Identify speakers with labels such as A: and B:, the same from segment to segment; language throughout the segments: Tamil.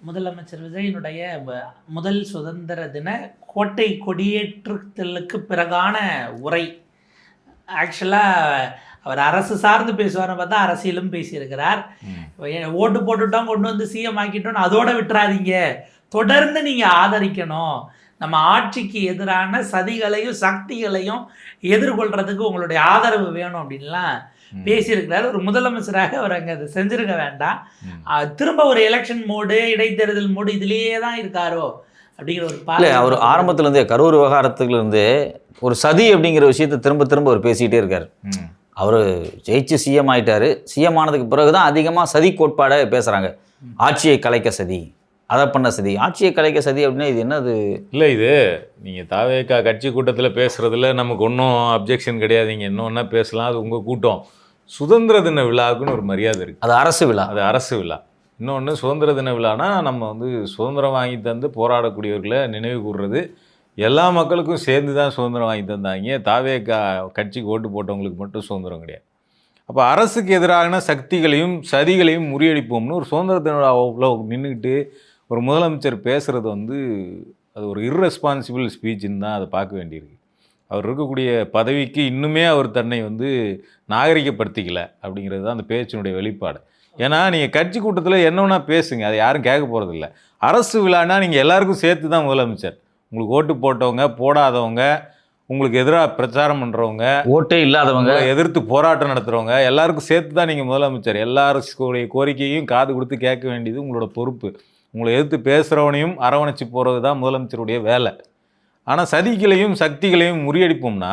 A: முதலமைச்சர் விஜயனுடைய முதல் சுதந்திர தின கோட்டை கொடியேற்றலுக்கு பிறகான உரை. ஆக்சுவலாக அவர் அரசு சார்ந்து பேசுவார்னு பார்த்தா அரசியலும் பேசியிருக்கிறார். ஓட்டு போட்டுட்டோம், கொண்டு வந்து சிஎம் ஆக்கிட்டோம், அதோட விட்டுறாதீங்க, தொடர்ந்து நீங்கள் ஆதரிக்கணும், நம்ம ஆட்சிக்கு எதிரான சதிகளையும் சக்திகளையும் எதிர்கொள்றதுக்கு உங்களுடைய ஆதரவு வேணும் அப்படின்லாம் பேசியிருக்கிறார். ஒரு முதலமைச்சராக அவர் அங்கே அதை செஞ்சிருக்க வேண்டாம். திரும்ப ஒரு எலெக்ஷன் மோடு, இடைத்தேர்தல் மோடு இதுலேயே தான் இருக்காரோ அப்படிங்கிற ஒரு
B: இல்லை, அவர் ஆரம்பத்துலேருந்தே கரூர் விவகாரத்துலேருந்து ஒரு சதி அப்படிங்கிற விஷயத்தை திரும்ப திரும்ப அவர் பேசிக்கிட்டே இருக்கார். அவர் ஜெயிச்சு சிஎம் ஆகிட்டார். சிஎம் ஆனதுக்கு பிறகு தான் அதிகமாக சதி கோட்பாடை பேசுகிறாங்க. ஆட்சியை கலைக்க சதி, அதை பண்ண சதி, ஆட்சியை கலைக்க சதி அப்படின்னா இது என்னது?
C: இல்லை, இது நீங்கள் தாவேக்கா கட்சி கூட்டத்தில் பேசுகிறதுல நமக்கு ஒன்றும் அப்ஜெக்ஷன் கிடையாதுங்க, இன்னும் ஒன்றா பேசலாம், அது உங்கள் கூட்டம். சுதந்திர தின விழாவுக்குன்னு ஒரு மரியாதை இருக்குது,
B: அது அரசு விழா,
C: அது அரசு விழா. இன்னொன்று சுதந்திர தின விழானா நம்ம வந்து சுதந்திரம் வாங்கி தந்து போராடக்கூடியவர்களை நினைவு கூறுறது. எல்லா மக்களுக்கும் சேர்ந்து தான் சுதந்திரம் வாங்கி தந்தாங்க. தாவேக்கா கட்சிக்கு ஓட்டு போட்டவங்களுக்கு மட்டும் சுதந்திரம் கிடையாது. அப்போ அரசுக்கு எதிரான சக்திகளையும் சதிகளையும் முறியடிப்போம்னு ஒரு சுதந்திர தின விழாவில் நின்றுக்கிட்டு ஒரு முதலமைச்சர் பேசுகிறது வந்து அது ஒரு இர்ரெஸ்பான்சிபிள் ஸ்பீச்சுன்னு தான் அதை பார்க்க வேண்டியிருக்கு. அவர் இருக்கக்கூடிய பதவிக்கு இன்னுமே அவர் தன்னை வந்து நாகரிகப்படுத்திக்கலை அப்படிங்கிறது தான் அந்த பேச்சினுடைய வெளிப்பாடு. ஏன்னா நீங்கள் கட்சி கூட்டத்தில் என்னன்னா பேசுங்க, அதை யாரும் கேட்க போகிறதில்ல. அரசு விழான்னா நீங்கள் எல்லாருக்கும் சேர்த்து தான் முதலமைச்சர். உங்களுக்கு ஓட்டு போட்டவங்க, போடாதவங்க, உங்களுக்கு எதிராக பிரச்சாரம் பண்ணுறவங்க,
B: ஓட்டே இல்லாதவங்க,
C: எதிர்த்து போராட்டம் நடத்துகிறவங்க எல்லாருக்கும் சேர்த்து தான் நீங்கள் முதலமைச்சர். எல்லாருடைய கோரிக்கையும் காது கொடுத்து கேட்க வேண்டியது உங்களோட பொறுப்பு. உங்களை எதிர்த்து பேசுகிறவனையும் அரவணைச்சு போகிறது தான் முதலமைச்சருடைய வேலை. ஆனால் சதிகளையும் சக்திகளையும் முறியடிப்போம்னா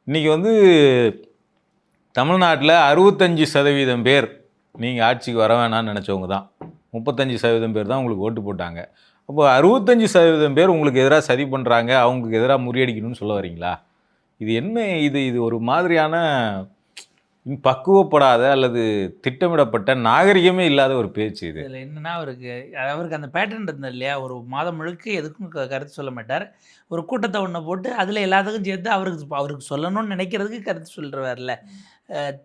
C: இன்றைக்கி வந்து தமிழ்நாட்டில் 65% பேர் நீங்கள் ஆட்சிக்கு வர வேணான்னு நினச்சவங்க தான். 35% பேர் தான் உங்களுக்கு ஓட்டு போட்டாங்க. அப்போ 65% பேர் உங்களுக்கு எதிராக சதி பண்ணுறாங்க, அவங்களுக்கு எதிராக முறியடிக்கணும்னு சொல்ல வரீங்களா? இது என்ன? இது ஒரு மாதிரியான பக்குவப்படாத அல்லது திட்டமிடப்பட்ட நாகரிகமே இல்லாத ஒரு பேச்சு இது.
A: இதில் என்னென்னா அவருக்கு அந்த பேட்டர்ன் இருந்தது இல்லையா, ஒரு மாதம் முழுக்க எதுக்கும் கருத்து சொல்ல மாட்டார். ஒரு கூட்டத்தை ஒன்று போட்டு அதில் எல்லாத்துக்கும் சேர்த்து அவருக்கு சொல்லணும்னு நினைக்கிறதுக்கு கருத்து சொல்கிறவார்ல.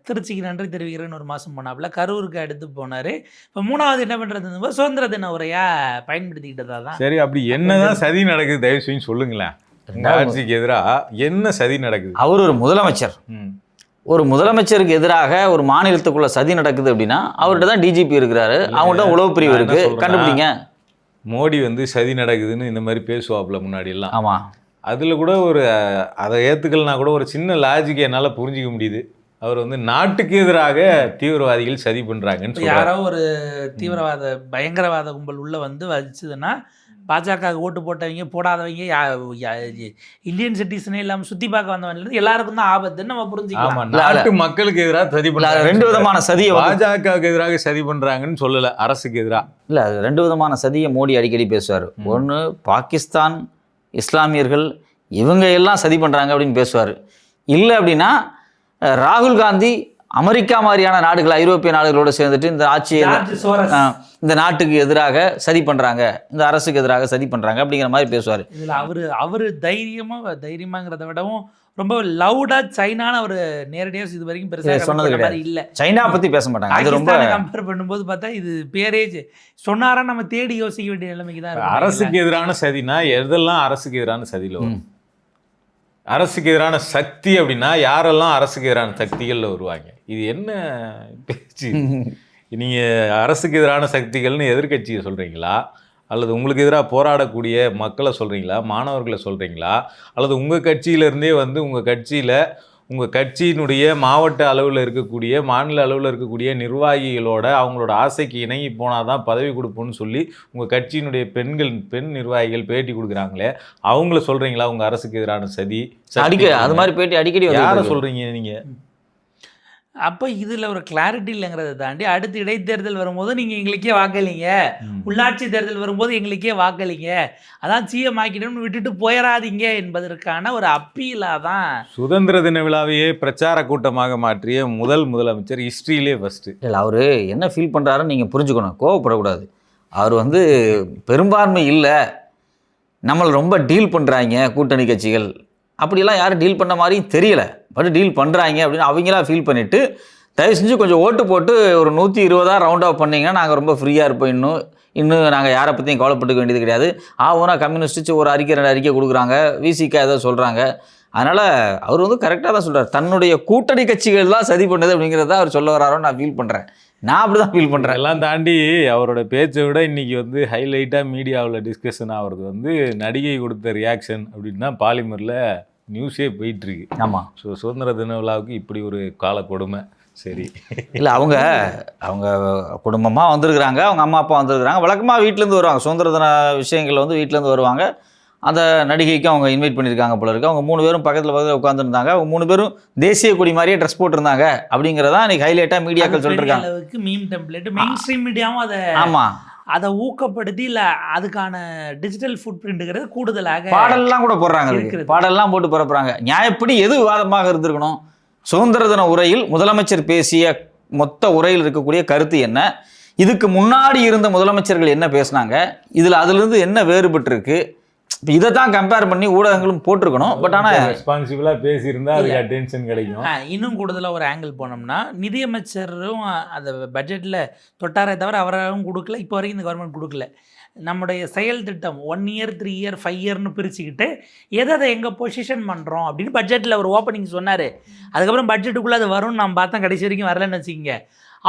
A: திருச்சிக்கு நன்றி தெரிவிக்கிறேன்னு ஒரு மாதம் போனாப்புல, கரூருக்கு அடுத்து போனார். இப்போ 3வது என்ன பண்ணுறது, சுதந்திர தின உரையாக பயன்படுத்திக்கிட்டதா தான்.
C: சரி, அப்படி என்னதான் சதி நடக்குது தயவு செய்து சொல்லுங்களேன். ஆட்சிக்கு எதிராக என்ன சதி நடக்குது?
B: அவர் ஒரு முதலமைச்சர். ஒரு முதலமைச்சருக்கு எதிராக ஒரு மாநிலத்துக்குள்ள சதி நடக்குது அப்படின்னா அவர்கிட்ட தான் டிஜிபி இருக்கிறாரு, அவங்கள்ட்ட உளவு பிரிவு இருக்கு, கண்டுபிடிங்க.
C: மோடி வந்து சதி நடக்குதுன்னு இந்த மாதிரி பேசுவாப்புல முன்னாடி எல்லாம்.
B: ஆமா,
C: அதுல கூட ஒரு அதை ஏத்துக்கலனா கூட ஒரு சின்ன லாஜிக் என்னால புரிஞ்சிக்க முடியுது. அவர் வந்து நாட்டுக்கு எதிராக தீவிரவாதிகள் சதி பண்றாங்கன்னு
A: யாரோ ஒரு தீவிரவாத பயங்கரவாத கும்பல் உள்ள வந்து வச்சுதுன்னா பாஜக ஓட்டு போட்டவங்க போடாதவங்க இந்தியன் சிட்டிசனே இல்லாமல் சுற்றி பார்க்க வந்தவங்க எல்லாருக்கும் தான் ஆபத்துன்னு நம்ம புரிஞ்சுக்கலாம்.
C: நாட்டு மக்களுக்கு எதிராக சதி பண்றாங்க.
B: 2 விதமான சதியை
C: பாஜகவுக்கு எதிராக சதி பண்றாங்கன்னு சொல்லல, அரசுக்கு எதிராக
B: இல்லை. 2 விதமான சதியை மோடி அடிக்கடி பேசுவார். ஒன்று பாகிஸ்தான், இஸ்லாமியர்கள் இவங்க எல்லாம் சதி பண்ணுறாங்க அப்படின்னு பேசுவார். இல்லை அப்படின்னா ராகுல் காந்தி அமெரிக்கா மாதிரியான நாடுகள், ஐரோப்பிய நாடுகளோடு சேர்ந்துட்டு இந்த ஆட்சியை இந்த நாட்டுக்கு எதிராக சதி பண்ணுறாங்க, இந்த அரசுக்கு எதிராக சதி பண்ணுறாங்க அப்படிங்கிற மாதிரி பேசுவார்.
A: இதில் அவர் தைரியமாங்கிறத விடவும் ரொம்ப லவுடாக சைனான்னு அவர் நேரடியாக இது வரைக்கும் பெருசாக சொன்னது கிடையாது. இல்லை,
B: சைனா பற்றி பேச மாட்டாங்க. அது ரொம்ப
A: கம்பேர் பண்ணும்போது பார்த்தா இது பேரேஜ் சொன்னாரா நம்ம தேடி யோசிக்க வேண்டிய நிலைமைக்கு தான்.
C: அரசுக்கு எதிரான சதினா எதெல்லாம் அரசுக்கு எதிரான சதியில் வரும்? அரசுக்கு எதிரான சக்தி அப்படின்னா யாரெல்லாம் அரசுக்கு எதிரான சக்திகளில் வருவாங்க? இது என்ன பேச்சு? நீங்கள் அரசுக்கு எதிரான சக்திகள்னு எதிர்கட்சியை சொல்கிறீங்களா, அல்லது உங்களுக்கு எதிராக போராடக்கூடிய மக்களை சொல்கிறீங்களா, மாணவர்களை சொல்கிறீங்களா, அல்லது உங்கள் கட்சியிலேருந்தே வந்து உங்கள் கட்சியினுடைய மாவட்ட அளவில் இருக்கக்கூடிய மாநில அளவில் இருக்கக்கூடிய நிர்வாகிகளோட அவங்களோட ஆசைக்கு இணங்கி போனால் தான் பதவி கொடுப்போம்னு சொல்லி உங்கள் கட்சியினுடைய பெண் நிர்வாகிகள் பேட்டி கொடுக்குறாங்களே, அவங்கள சொல்கிறீங்களா உங்கள் அரசுக்கு எதிரான சதி?
B: அது மாதிரி பேட்டி அடிக்கடி
C: யாரை சொல்கிறீங்க நீங்கள்?
A: அப்போ இதில் ஒரு கிளாரிட்டி இல்லைங்கிறத தாண்டி அடுத்து இடைத்தேர்தல் வரும்போது நீங்கள் எங்களுக்கே வாக்களிங்க, உள்ளாட்சி தேர்தல் வரும்போது எங்களுக்கே வாக்களிங்க, அதான் சிஎம் ஆக்கிட்டோம்னு விட்டுட்டு போயிடாதீங்க என்பதற்கான ஒரு அப்பீலாக தான்
C: சுதந்திர தின விழாவையே பிரச்சார கூட்டமாக மாற்றிய முதலமைச்சர் ஹிஸ்ட்ரியிலே ஃபஸ்ட்டு.
B: இல்லை, அவர் என்ன ஃபீல் பண்ணுறாருன்னு நீங்கள் புரிஞ்சுக்கணும், கோவப்படக்கூடாது. அவர் வந்து பெரும்பான்மை இல்லை, நம்மளை ரொம்ப டீல் பண்ணுறாங்க கூட்டணி கட்சிகள், அப்படிலாம் யாரும் டீல் பண்ண மாதிரியும் தெரியலை, பட் டீல் பண்ணுறாங்க அப்படின்னு அவங்களா ஃபீல் பண்ணிவிட்டு தயவு செஞ்சு கொஞ்சம் ஓட்டு போட்டு ஒரு 120 ரவுண்ட் ஆஃப் பண்ணிங்கன்னா நாங்கள் ரொம்ப ஃப்ரீயாக இருப்போம், இன்னும் நாங்கள் யாரை பற்றியும் கவலைப்பட்டுக்க வேண்டியது கிடையாது. ஆகுனா கம்யூனிஸ்ட்டு ஒரு அறிக்கை 2 அறிக்கை கொடுக்குறாங்க, விசிக ஏதோ சொல்கிறாங்க. அதனால் அவர் வந்து கரெக்டாக தான் சொல்கிறார். தன்னுடைய கூட்டணி கட்சிகள் தான் சதி பண்ணுது அப்படிங்கிறத அவர் சொல்ல வராரோன்னு நான் ஃபீல் பண்ணுறேன். நான் அப்படி தான் ஃபீல் பண்ணுறேன்.
C: எல்லாம் தாண்டி அவரோட பேச்சை விட இன்றைக்கி வந்து ஹைலைட்டாக மீடியாவில் டிஸ்கஷன் ஆகிறது வந்து நடிகை கொடுத்த ரியாக்ஷன் அப்படின்னா பாலிமரில் நியூஸே போயிட்டுருக்கு.
B: ஆமாம்.
C: ஸோ சுதந்திர தின விழாவுக்கு இப்படி ஒரு கால கொடுமை. சரி,
B: இல்லை அவங்க குடும்பமாக வந்திருக்கிறாங்க, அவங்க அம்மா அப்பா வந்திருக்கிறாங்க. வழக்கமாக வீட்டிலேருந்து வருவாங்க, சுதந்திர தின விஷயங்கள் வந்து வீட்டிலேருந்து வருவாங்க. அந்த நடிகைக்கு அவங்க இன்வைட் பண்ணியிருக்காங்க போல இருக்கு. அவங்க 3 பேரும் பக்கத்தில் உட்காந்துருந்தாங்க. அவங்க 3 பேரும் தேசிய கொடி மாதிரியே ட்ரெஸ் போட்டிருந்தாங்க. அப்படிங்கிறதா இன்னைக்கு ஹைலைட்டாக மீடியாக்கள் சொல்லியிருக்காங்க.
A: அளவுக்கு மீம் டெம்ப்ளேட் மெயின் ஸ்ட்ரீம் மீடியாவும் அதை
B: ஆமாம்
A: அதை ஊக்கப்படுத்தி இல்லை அதுக்கான டிஜிட்டல் ஃபுட் பிரிண்ட்டுங்கிறது கூடுதலாக
B: பாடல்லாம் கூட போடுறாங்க. பாடல்லாம் போட்டு பரப்புறாங்க. நியாயப்படி எது விவாதமாக இருந்திருக்கணும்? சுதந்திர தின உரையில் முதலமைச்சர் பேசிய மொத்த உரையில் இருக்கக்கூடிய கருத்து என்ன? இதுக்கு முன்னாடி இருந்த முதலமைச்சர்கள் என்ன பேசினாங்க? அதிலிருந்து என்ன வேறுபட்டு இருக்கு? இப்போ இதை தான் கம்பேர் பண்ணி ஊடகங்களும் போட்டிருக்கணும். பட் ஆனால்
C: ரெஸ்பான்சிபிளாக பேசியிருந்தா அதுக்கு அட்டென்ஷன் கிடைக்கும்.
A: இன்னும் கூடுதலாக ஒரு ஆங்கிள் போனோம்னா நிதியமைச்சரும் அந்த பட்ஜெட்டில் தொட்டாரே தவிர அவராகவும் கொடுக்கல, இப்போ வரைக்கும் இந்த கவர்மெண்ட் கொடுக்கல. நம்முடைய செயல் திட்டம் 1 இயர் 3 இயர் 5 இயர்னு பிரிச்சுக்கிட்டு எதை எங்கே பொசிஷன் பண்ணுறோம் அப்படின்னு பட்ஜெட்டில் ஒரு ஓப்பனிங் சொன்னார். அதுக்கப்புறம் பட்ஜெட்டுக்குள்ளே அது வரும்னு நம்ம பார்த்தா கடைசி வரைக்கும் வரலன்னு வச்சுக்கிங்க.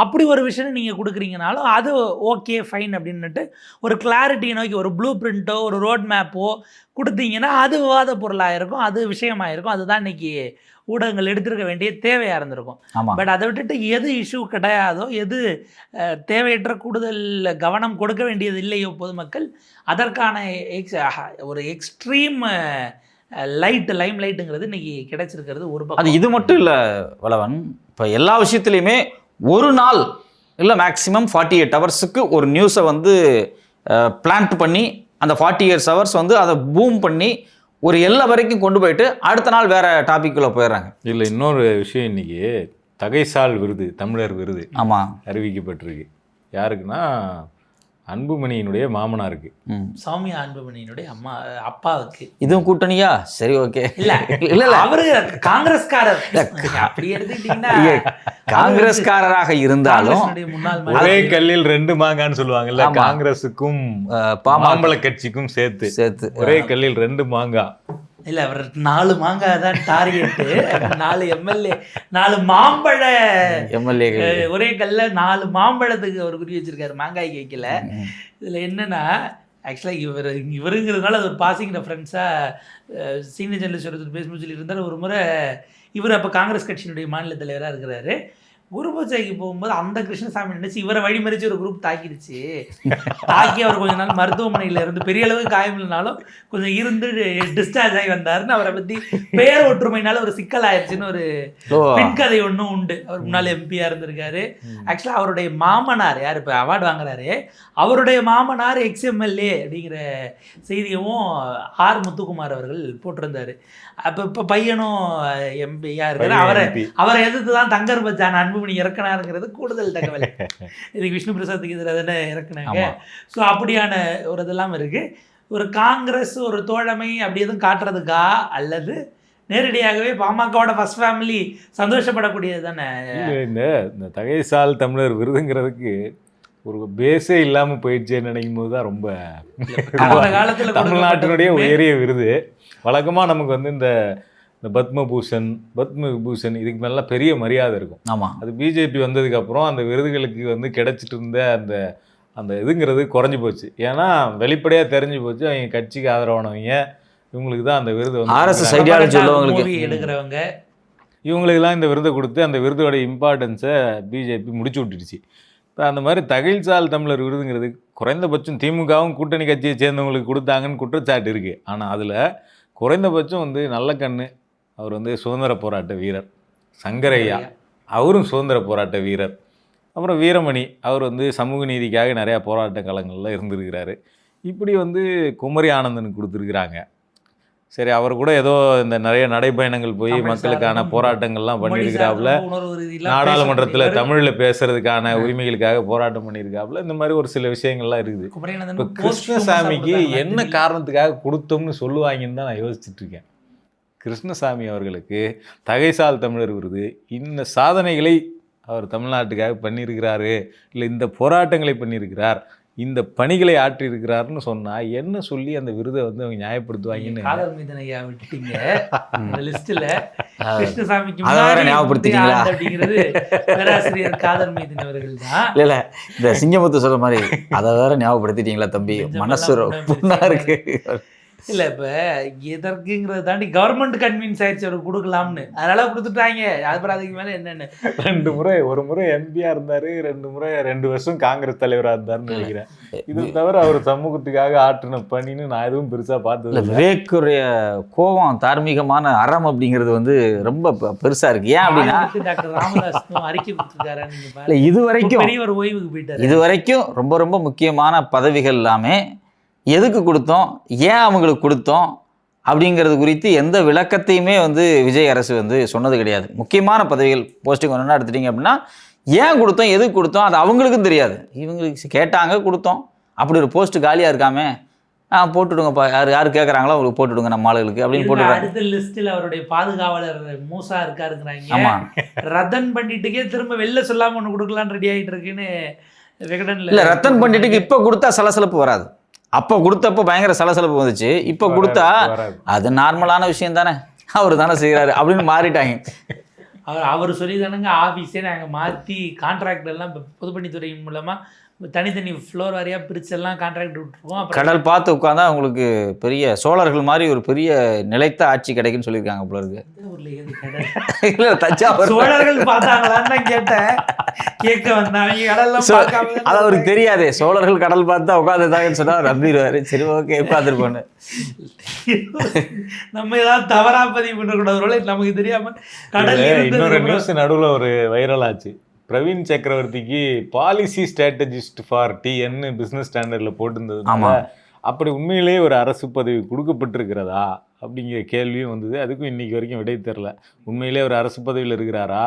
A: அப்படி ஒரு விஷயம் நீங்கள் கொடுக்குறீங்கனாலும் அது ஓகே ஃபைன் அப்படின்னுட்டு ஒரு கிளாரிட்டியை நோக்கி ஒரு ப்ளூ பிரிண்ட்டோ ஒரு ரோட் மேப்போ கொடுத்தீங்கன்னா அது விவாத பொருளாக இருக்கும், அது விஷயமாக இருக்கும். அதுதான் இன்றைக்கி ஊடகங்கள் எடுத்திருக்க வேண்டிய தேவையாக இருந்திருக்கும். பட் அதை விட்டுட்டு எது இஷ்யூ கிடையாதோ, எது தேவையற்ற கூடுதல் கவனம் கொடுக்க வேண்டியது இல்லையோ பொதுமக்கள், அதற்கான ஒரு எக்ஸ்ட்ரீம் லைம் லைட்டுங்கிறது இன்றைக்கி கிடைச்சிருக்கிறது ஒரு பக்கம்.
B: அது இது மட்டும் இல்லை வளவன், இப்போ எல்லா விஷயத்துலையுமே ஒரு நாள் இல்லை மேக்ஸிமம் 48 ஹவர்ஸுக்கு ஒரு நியூஸை வந்து பிளான்ட் பண்ணி அந்த 48 ஹவர்ஸ் வந்து அதை பூம் பண்ணி ஒரு எல்லை வரைக்கும் கொண்டு போயிட்டு அடுத்த நாள் வேற டாபிக்குள்ளே போயிடுறாங்க.
C: இல்லை, இன்னொரு விஷயம், இன்னைக்கு தகைசால் விருது, தமிழர் விருது
B: ஆமாம்
C: அறிவிக்கப்பட்டிருக்கு. யாருக்குன்னா அன்புமணியினுடைய மாமனாருக்கு,
A: சௌமியா அன்புமணியினுடைய அப்பாவுக்கு.
B: இதுவும் கூட்டணியா? சரி, ஓகே.
A: இல்ல அவரு காங்கிரஸ்காரர். அப்படி எடுத்துக்கிட்டீங்கன்னா
B: காங்கிரஸ்காரராக இருந்தாலும்
C: ஒரே கல்லில் 2 மாங்கான்னு சொல்லுவாங்கல்ல, காங்கிரஸுக்கும் மாம்பழ கட்சிக்கும் சேர்த்து ஒரே கல்லில் 2 மாங்காய்.
A: இல்லை, அவர் 4 மாங்காய் தான் டார்கெட்டு. 4 எம்எல்ஏ 4 மாம்பழ
B: எம்எல்ஏ
A: ஒரே கல்ல 4 மாம்பழத்துக்கு அவர் குறி வச்சிருக்காரு, மாங்காய்க்கு வைக்கல. இதில் என்னன்னா ஆக்சுவலாக இவருங்கிறதுனால அது ஒரு பாசிங் ரெஃபரன்ஸாக சீனியர் ஜெர்னலிஸ்ட் ஒருத்தர் பேசணும்னு சொல்லி இருந்தார். ஒரு முறை இவர் அப்போ காங்கிரஸ் கட்சியினுடைய மாநில தலைவராக இருக்கிறாரு. குரு பூஜைக்கு போகும்போது அந்த கிருஷ்ணசாமி நினைச்சு இவரை வழிமறிச்சு ஒரு குரூப் தாக்கிடுச்சு. தாக்கி அவர் கொஞ்ச நாள் மருத்துவமனையில் இருந்து பெரிய அளவுக்கு காயம் இல்லைனாலும் கொஞ்சம் இருந்து டிஸ்சார்ஜ் ஆகி வந்தாருன்னு அவரை பற்றி பெயர் ஒற்றுமைனால ஒரு சிக்கல் ஆயிடுச்சுன்னு ஒரு பின்கதை ஒன்றும் உண்டு. அவர் முன்னாள் எம்பியாக இருந்திருக்காரு. ஆக்சுவலாக அவருடைய மாமனார் யார் இப்போ அவார்டு வாங்குறாரு, அவருடைய மாமனார் எக்ஸ்எம்எல்ஏ அப்படிங்கிற செய்தியும் ஆர் முத்துக்குமார் அவர்கள் போட்டிருந்தார். அப்போ இப்போ பையனும் எம்பியாக இருக்காரு. அவரை எதிர்த்து தான் தங்கர் பச்சான் அன்புமணி இறக்கினாருங்கிறது கூடுதல் தகவல். இதுக்கு விஷ்ணு பிரசாத்துக்கு இதில் தானே இறக்குனாங்க. ஸோ அப்படியான ஒரு இதெல்லாம் இருக்குது. ஒரு காங்கிரஸ் ஒரு தோழமை அப்படி எதுவும் காட்டுறதுக்கா அல்லது நேரடியாகவே பாமகவோட ஃபர்ஸ்ட் ஃபேமிலி சந்தோஷப்படக்கூடியது தானே?
C: இந்த தகைசால் தமிழர் விருதுங்கிறதுக்கு ஒரு பேஸே இல்லாமல் போயிடுச்சேன்னு நினைக்கும் போது தான் ரொம்ப
A: காலத்தில்
C: தமிழ்நாட்டினுடைய உயரிய விருது. வழக்கமாக நமக்கு வந்து இந்த பத்மபூஷன் விபூஷன் இதுக்கு மேலே பெரிய மரியாதை இருக்கும்.
B: ஆமாம்,
C: அது பிஜேபி வந்ததுக்கப்புறம் அந்த விருதுகளுக்கு வந்து கிடைச்சிட்டு இருந்த அந்த இதுங்கிறது குறைஞ்சி போச்சு. ஏன்னா வெளிப்படையாக தெரிஞ்சு போச்சு, அவங்க கட்சிக்கு ஆதரவானவங்க இவங்களுக்கு தான் அந்த விருது வந்து
B: ஆர்எஸ்எஸ் ஐடியாலஜி உள்ளவங்களுக்கு
A: எடுக்கிறவங்க
C: இவங்களுக்கெல்லாம் இந்த விருதை கொடுத்து அந்த விருதோட இம்பார்ட்டன்ஸை பிஜேபி முடிச்சு விட்டுடுச்சு. இப்போ அந்த மாதிரி தகைசால் தமிழர் விருதுங்கிறது குறைந்தபட்சம் திமுகவும் கூட்டணி கட்சியை சேர்ந்தவங்களுக்கு கொடுத்தாங்கன்னு குற்றச்சாட்டு இருக்குது. ஆனால் அதில் குறைந்தபட்சம் வந்து நல்ல கண்ணு அவர் வந்து சுதந்திர போராட்ட வீரர், சங்கரையா அவரும் சுதந்திர போராட்ட வீரர், அப்புறம் வீரமணி அவர் வந்து சமூக நீதிக்காக நிறையா போராட்ட காலங்களில் இருந்திருக்கிறாரு. இப்படி வந்து குமரி ஆனந்தனுக்கு கொடுத்துருக்குறாங்க. சரி, அவர் கூட ஏதோ இந்த நிறைய நடைப்பயணங்கள் போய் மக்களுக்கான போராட்டங்கள்லாம் பண்ணியிருக்கிறாப்புல, நாடாளுமன்றத்தில் தமிழில் பேசுறதுக்கான உரிமைகளுக்காக போராட்டம் பண்ணியிருக்காப்புல. இந்த மாதிரி ஒரு சில விஷயங்கள்லாம் இருக்குது. இப்போ கிருஷ்ணசாமிக்கு என்ன காரணத்துக்காக கொடுத்தோம்னு சொல்லுவாங்கன்னு தான் நான் யோசிச்சுட்டு இருக்கேன். கிருஷ்ணசாமி அவர்களுக்கு தகைசால் தமிழர் விருது இந்த சாதனைகளை அவர் தமிழ்நாட்டுக்காக பண்ணியிருக்கிறாரு, இல்லை இந்த போராட்டங்களை பண்ணியிருக்கிறார், இந்த பணிகளை ஆற்றி இருக்கிறாருன்னு சொன்னா என்ன சொல்லி அந்த விருதை வந்து அவங்க நியாயப்படுத்துவாங்கன்னு
A: காதல் மீதன் ஐயா விட்டுட்டீங்க அந்த லிஸ்ட்ல. கிருஷ்ணசாமிக்கு
B: அதை வேற
A: முன்னாடி
B: ஞாபகப்படுத்திட்டீங்களா?
A: அப்படிங்கிறது பேராசிரியர் காதல் மீதன் அவர்கள் தான்.
B: இல்ல இந்த சிங்கமுத்து சொல்ற மாதிரி அதை வேற ஞாபகப்படுத்திட்டீங்களா தம்பி, மனசு புண்ணா இருக்கு.
A: இல்ல இப்ப எதற்குங்கிறத தாண்டி கவர்மெண்ட் கன்வின்ஸ் ஆயிடுச்சு அவருக்கு கொடுக்கலாம்னு, அதனால கொடுத்துட்டாங்க. அப்புறம் அதுக்கு மேல என்னன்னு
C: 2 முறை, ஒரு முறை எம்பியா இருந்தாரு, 2 முறை 2 வருஷம் காங்கிரஸ் தலைவரா இருந்தாருன்னு நினைக்கிறேன். இது தவிர அவர் சமூகத்துக்காக ஆற்றின பணின்னு நான் எதுவும் பெருசா பார்த்தது இல்லை.
B: விவேக்குடைய கோபம் தார்மீகமான அறம் அப்படிங்கிறது வந்து ரொம்ப பெருசா இருக்கு. ஏன் அப்படின்னா
A: டாக்டர் ராமதாஸ் அறிக்கை கொடுத்துருக்காரு. நீங்க
B: இல்ல
A: பாருங்க,
B: இது வரைக்கும்
A: பெரிய ஒரு ஓய்வுக்கு போயிட்டாரு.
B: இது வரைக்கும் ரொம்ப ரொம்ப முக்கியமான பதவிகள் எல்லாமே எதுக்கு கொடுத்தோம், ஏன் அவங்களுக்கு கொடுத்தோம் அப்படிங்கிறது குறித்து எந்த விளக்கத்தையுமே வந்து விஜய் அரசு வந்து சொன்னது கிடையாது. முக்கியமான பதவிகள் போஸ்டிங் ஒன்றுனா எடுத்துட்டிங்க அப்படின்னா ஏன் கொடுத்தோம், எதுக்கு கொடுத்தோம் அது அவங்களுக்கும் தெரியாது. இவங்களுக்கு கேட்டாங்க கொடுத்தோம், அப்படி ஒரு போஸ்ட் காலியாக இருக்காமே போட்டுவிடுங்கப்பா, யார் கேட்குறாங்களோ அவங்களுக்கு போட்டுவிடுங்க நம்ம ஆளுகளுக்கு அப்படின்னு போட்டுவிடுறாங்க.
A: அடுத்த லிஸ்ட்டில் அவருடைய பாதுகாவலர் மூசா இருக்காருங்கிறாங்க.
B: ஆமாம்,
A: ரத்தன் பண்டிட்டுக்கே திரும்ப வெளில சொல்லாமல் ஒன்று கொடுக்கலான்னு ரெடி ஆகிட்டு இருக்குன்னு விகடனில்.
B: இல்லை ரத்தன் பண்டிட்டுக்கு இப்போ கொடுத்தா சலசலப்பு வராது, அப்போ கொடுத்தப்போ பயங்கர சலசலப்பு வந்துச்சு. இப்போ கொடுத்தா அது நார்மலான விஷயம் தானே, அவர் தானே செய்கிறாரு அப்படின்னு மாறிட்டாங்க.
A: அவர் சொல்லி தானேங்க ஆஃபீஸே நாங்கள் மாற்றி கான்ட்ராக்ட் எல்லாம் இப்போ பொதுப்பணித்துறை மூலமாக தனித்தனி ஃப்ளோர் வாரியாக பிரிச்செல்லாம் கான்ட்ராக்ட் விட்டுருக்கோம்.
B: கடல் பார்த்து உட்காந்தா உங்களுக்கு பெரிய சோழர்கள் மாதிரி ஒரு பெரிய நிலைத்த ஆட்சி கிடைக்குன்னு சொல்லியிருக்காங்க போல இருக்கு. இல்லை தஞ்சாவூர்
A: சோழர்கள் பார்த்தாங்களான்னு தான் கேட்டேன், கேட்க வந்தாங்க. கடல்லாம் பார்க்காம
B: அது அவருக்கு தெரியாதே, சோழர்கள் கடல் பார்த்தா உட்காந்துதாங்கன்னு சொன்னா நம்பிடுவாரு. சரி ஓகே உட்காந்துருப்போன்னு.
A: நம்ம ஏதாவது தவறா பதிவு பண்ணக்கூடாது, நமக்கு தெரியாம கடல்.
C: இன்னொரு நியூஸ் நடுவில் ஒரு வைரல் ஆச்சு. பிரவீன் சக்கரவர்த்திக்கு பாலிசி ஸ்ட்ராட்டஜிஸ்ட் ஃபார் டிஎன்னு பிஸ்னஸ் ஸ்டாண்டர்டில் போட்டிருந்ததுனால அப்படி உண்மையிலேயே ஒரு அரசு பதவி கொடுக்கப்பட்டிருக்கிறதா அப்படிங்கிற கேள்வியும் வந்தது. அதுக்கும் இன்னைக்கு வரைக்கும் விடை தெரில. உண்மையிலே ஒரு அரசு பதவியில் இருக்கிறாரா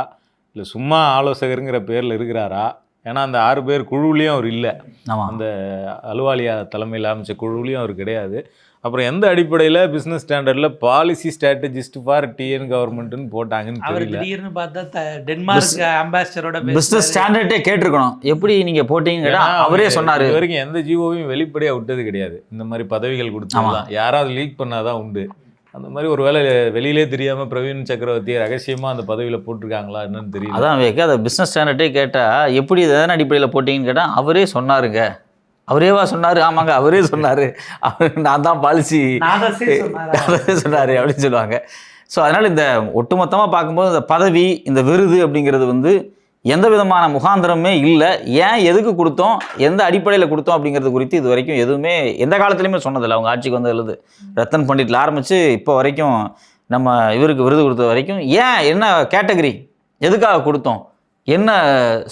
C: இல்லை சும்மா ஆலோசகருங்கிற பேரில் இருக்கிறாரா? ஏன்னா அந்த 6 பேர் குழுவிலையும் அவர் இல்லை, அந்த அலுவாலியா தலைமையில் அமைச்ச குழுவிலையும் அவர் கிடையாது. அப்புறம் எந்த அடிப்படையில் பிஸ்னஸ் ஸ்டாண்டர்டில் பாலிசி ஸ்ட்ராட்டஜிஸ்ட் ஃபார் டிஎன் கவர்மெண்ட்னு போட்டாங்கன்னு தெரியல.
A: திடீர்னு பார்த்தா டென்மார்க் அம்பாசிடரோட
B: பிஸ்னஸ் ஸ்டாண்டர்டே கேட்டிருக்கணும், எப்படி நீங்கள் போட்டீங்க அவரே சொன்னார்.
C: இது வரைக்கும் எந்த ஜிஓவையும் வெளிப்படையாக விட்டது கிடையாது. இந்த மாதிரி பதவிகள் கொடுத்தாலாம் யாராவது லீக் பண்ணாதான் உண்டு. அந்த மாதிரி ஒரு வேளை வெளியிலே தெரியாமல் பிரவீன் சக்கரவர்த்தியை ரகசியமாக அந்த பதவியில் போட்டிருக்காங்களா என்னன்னு தெரியல.
B: அதான் வைக்க அதை பிஸ்னஸ் ஸ்டாண்டர்டே கேட்டால் எப்படி எதன அடிப்படையில் போட்டிங்கன்னு கேட்டால் அவரே சொன்னாருங்க. அவரேவா சொன்னார்? ஆமாங்க அவரே சொன்னார், நான் தான் பாலிசி சொன்னார் அப்படின்னு சொல்லுவாங்க. ஸோ அதனால் இந்த ஒட்டுமொத்தமாக பார்க்கும்போது இந்த பதவி, இந்த விருது அப்படிங்கிறது வந்து எந்த விதமான முகாந்திரமே இல்லை. ஏன் எதுக்கு கொடுத்தோம், எந்த அடிப்படையில் கொடுத்தோம் அப்படிங்கிறது குறித்து இது வரைக்கும் எதுவுமே எந்த காலத்துலையுமே சொன்னதில்லை. அவங்க ஆட்சிக்கு வந்ததுலேருந்து ரத்தன் பண்டிட்டில் ஆரம்பித்து இப்போ வரைக்கும் நம்ம இவருக்கு விருது கொடுத்த வரைக்கும் ஏன், என்ன கேட்டகரி, எதுக்காக கொடுத்தோம், என்ன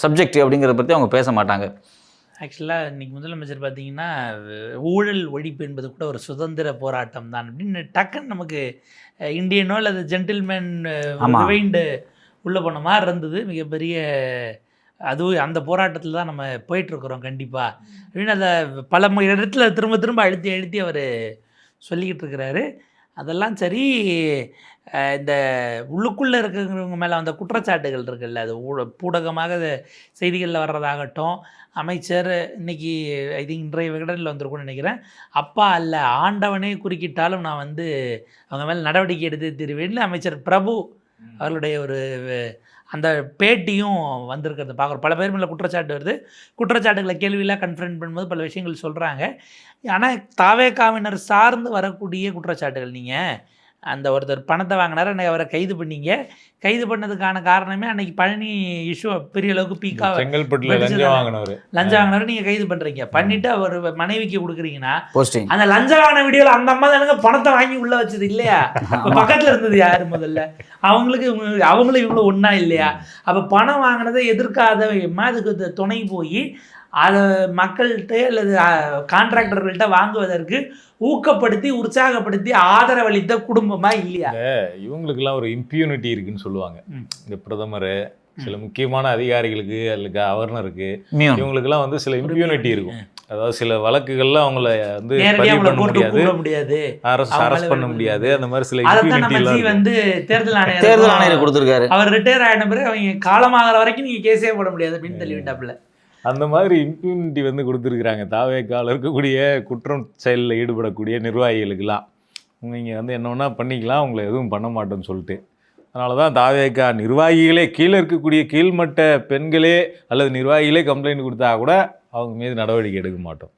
B: சப்ஜெக்ட் அப்படிங்கிறத பற்றி அவங்க பேச மாட்டாங்க.
A: ஆக்சுவலாக இன்றைக்கி முதலமைச்சர் பார்த்தீங்கன்னா ஊழல் ஒழிப்பு என்பது கூட ஒரு சுதந்திர போராட்டம் தான் அப்படின்னு டக்குன்னு நமக்கு இந்தியனோ அல்லது ஜென்டில்மேன் ரிவைண்டு உள்ளே போன மாதிரி இருந்தது. மிகப்பெரிய அதுவும் அந்த போராட்டத்தில் தான் நம்ம போயிட்டுருக்குறோம் கண்டிப்பாக அப்படின்னு அதை பல இடத்துல திரும்ப திரும்ப அழுத்தி அவர் சொல்லிக்கிட்டு இருக்கிறாரு. அதெல்லாம் சரி, இந்த உள்ளுக்குள்ளே இருக்கிறவங்க மேலே அந்த குற்றச்சாட்டுகள் இருக்குல்ல, அது ஊடகமாக செய்திகளில் வர்றதாகட்டும், அமைச்சர் இன்னைக்கு ஐ திங்க் இன்றைய விகடனில் வந்திருக்கும்னு நினைக்கிறேன், அப்பா அல்ல ஆண்டவனே குறுக்கிட்டாலும் நான் வந்து அவங்க மேலே நடவடிக்கை எடுத்து தருவேன்னு அமைச்சர் பிரபு அவர்களுடைய ஒரு அந்த பேட்டியும் வந்திருக்கிறத பார்க்குறோம். பல பேர் மேலே குற்றச்சாட்டு வருது, குற்றச்சாட்டுகளை கேள்வியெல்லாம் கன்ஃபரன்ட் பண்ணும்போது பல விஷயங்கள் சொல்கிறாங்க. ஆனால் தாவேகாவினர் சார்ந்து வரக்கூடிய குற்றச்சாட்டுகள், நீங்கள் அந்த ஒருத்தர் பணத்தை வாங்கினார், அன்றைக்கி அவரை கைது பண்ணீங்க, கைது பண்ணதுக்கான காரணமே அன்னைக்கு பழனி இஷ்யூ பெரிய அளவுக்கு பீக்காக
C: செங்கல்பட்டுல லஞ்சம் வாங்கினவர்
A: நீங்கள் கைது பண்ணுறீங்க, பண்ணிவிட்டு அவர் மனைவிக்கு கொடுக்குறீங்கன்னா அந்த லஞ்சம் வாங்கின வீடியோவில் அந்த அம்மா தானுங்க பணத்தை வாங்கி உள்ளே வச்சது இல்லையா? இப்போ பக்கத்தில் இருந்தது யார் முதல்ல? அவங்களும் இவங்களும் ஒன்றா இல்லையா? அப்போ பணம் வாங்கினதை எதிர்க்காதவமா அதுக்கு துணை போய் அதை மக்கள்கிட்ட அல்லது கான்ட்ராக்டர்கள்ட்ட வாங்குவதற்கு ஊக்கப்படுத்தி உற்சாகப்படுத்தி ஆதரவளித்த குடும்பமா இல்லையா?
C: இவங்களுக்கெல்லாம் ஒரு இம்ப்யூனிட்டி இருக்குன்னு சொல்லுவாங்க. இந்த பிரதமர், சில முக்கியமான அதிகாரிகளுக்கு அல்லது கவர்னருக்கு, இவங்களுக்கெல்லாம் வந்து சில இம்ப்யூனிட்டி இருக்கும். அதாவது சில வழக்குகள்ல அவங்கள வந்து பதிவு பண்ண முடியாது, அரஸ்ட் பண்ண முடியாது. அந்த மாதிரி சில இம்ப்யூனிட்டி
A: வந்து தேர்தல்
B: ஆணையர் கொடுத்துருக்காரு.
A: அவர் ரிட்டையர் ஆயின பிறகு அவங்க காலமாகிற வரைக்கும் நீங்க கேஸே போட முடியாது அப்படின்னு தள்ளிவிட்டாப்புல.
C: அந்த மாதிரி இம்ப்யூனிட்டி வந்து கொடுத்துருக்குறாங்க தாவேக்காவில் இருக்கக்கூடிய குற்றம் செயலில் ஈடுபடக்கூடிய நிர்வாகிகளுக்கெல்லாம். நீங்கள் வந்து என்ன வேணால் பண்ணிக்கலாம், உங்களை எதுவும் பண்ண மாட்டோன்னு சொல்லிட்டு. அதனால தான் தாவேக்கா நிர்வாகிகளே கீழே இருக்கக்கூடிய கீழ்மட்ட பெண்களே அல்லது நிர்வாகிகளே கம்ப்ளைண்ட் கொடுத்தா கூட அவங்க மீது நடவடிக்கை எடுக்க மாட்டோம்.